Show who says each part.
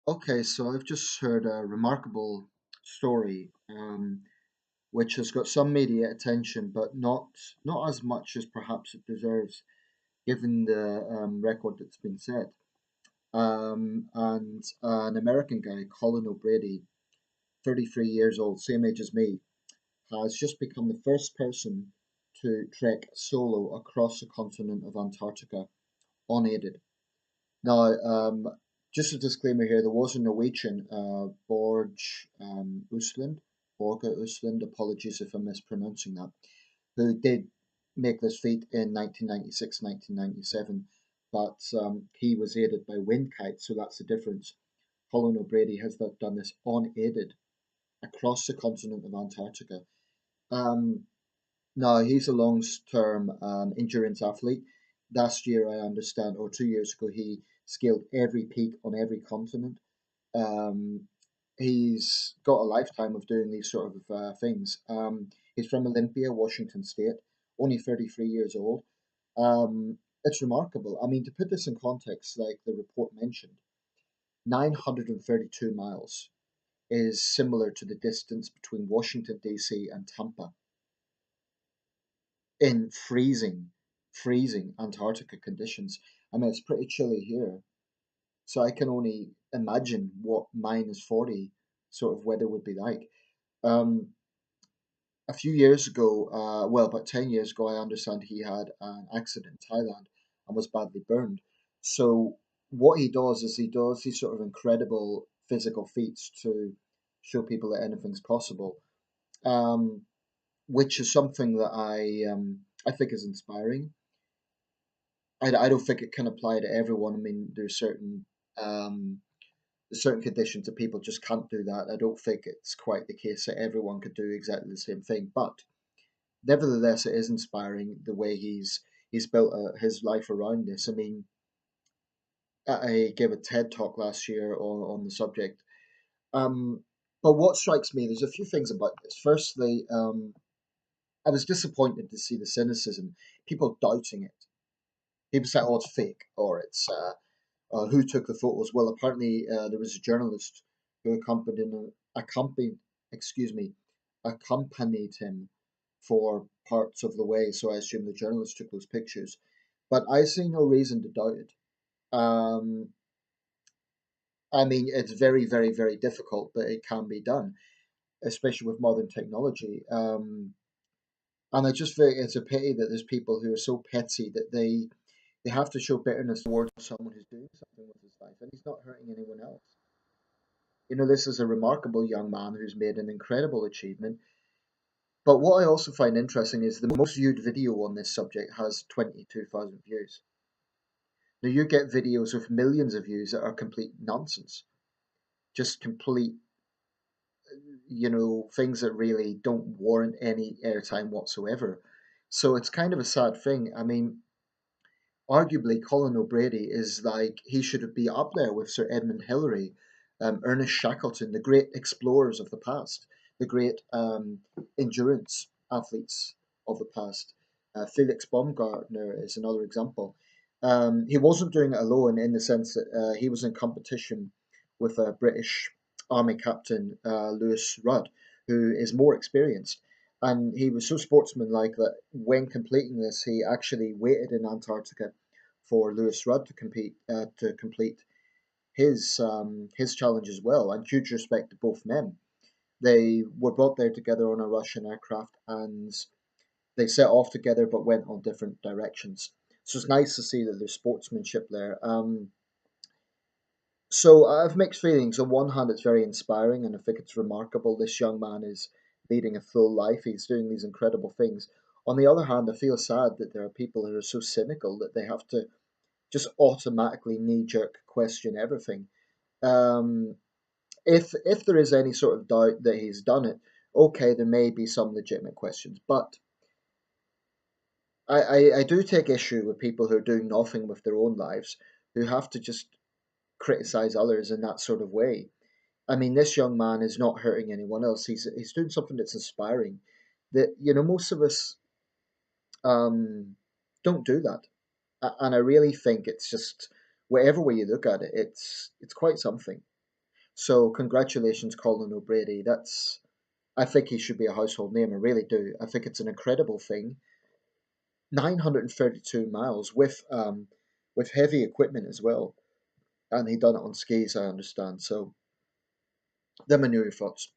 Speaker 1: Okay, so I've just heard a remarkable story, which has got some media attention, but not as much as perhaps it deserves, given the record that's been set. And an American guy, Colin OBrady, 33 years old, same age as me, has just become the first person to trek solo across the continent of Antarctica unaided. Now, just a disclaimer here, there was a Norwegian, Borge Borge Usland, apologies if I'm mispronouncing that, who did make this feat in 1996, 1997, but he was aided by wind kites, so that's the difference. Colin OBrady has done this unaided across the continent of Antarctica. Um, Now, he's a long-term endurance athlete. Last year, I understand, or 2 years ago, he scaled every peak on every continent. Um, he's got a lifetime of doing these sort of things. He's from Olympia, Washington State, only 33 years old. It's remarkable. I mean, to put this in context, like the report mentioned, 932 miles is similar to the distance between Washington, D.C. and Tampa in freezing Antarctica conditions. I mean, it's pretty chilly here, so I can only imagine what -40 sort of weather would be like. Um, a few years ago, well, about 10 years ago, I understand he had an accident in Thailand and was badly burned. So, what he does is he does these sort of incredible physical feats to show people that anything's possible, um, which is something that I think is inspiring. I don't think it can apply to everyone. I mean, um, there's certain conditions that people just can't do that. I don't think it's quite the case that everyone could do exactly the same thing. But nevertheless, it is inspiring the way he's built his life around this. I mean, I gave a TED talk last year on the subject. Um, but what strikes me, there's a few things about this. Firstly, I was disappointed to see the cynicism, people doubting it. People say, "Oh, it's fake," or it's who took the photos? Well, apparently there was a journalist who excuse me, accompanied him for parts of the way. So I assume the journalist took those pictures. But I see no reason to doubt it. Um, I mean, it's very, very, very difficult, but it can be done, especially with modern technology. And I just think it's a pity that there's people who are so petty that they have to show bitterness towards someone who's doing something with his life, and he's not hurting anyone else. You know, this is a remarkable young man who's made an incredible achievement. But what I also find interesting is the most viewed video on this subject has 22,000 views. Now, you get videos with millions of views that are complete nonsense, just complete, things that really don't warrant any airtime whatsoever. So it's kind of a sad thing. I mean, arguably, Colin OBrady is like, he should be up there with Sir Edmund Hillary, Ernest Shackleton, the great explorers of the past, the great endurance athletes of the past. Felix Baumgartner is another example. He wasn't doing it alone in the sense that he was in competition with a British Army captain, Louis Rudd, who is more experienced. And he was so sportsmanlike that when completing this, he actually waited in Antarctica for Louis Rudd to complete his challenge as well. And huge respect to both men. They were brought there together on a Russian aircraft, and they set off together but went on different directions. So it's nice to see that there's sportsmanship there. So I have mixed feelings. On one hand, it's very inspiring, and I think it's remarkable. This young man is leading a full life. He's doing these incredible things. On the other hand, I feel sad that there are people who are so cynical that they have to just automatically knee jerk question everything. Um, if there is any sort of doubt that he's done it, okay, there may be some legitimate questions, but I do take issue with people who are doing nothing with their own lives, who have to just criticize others in that sort of way. I mean, this young man is not hurting anyone else. He's doing something that's inspiring. That most of us um, don't do that, and I really think it's just whatever way you look at it, it's quite something. So congratulations, Colin OBrady. That's I think he should be a household name. I really do. I think it's an incredible thing. 932 miles with heavy equipment as well, and he done it on skis. I understand. So, let me know your thoughts.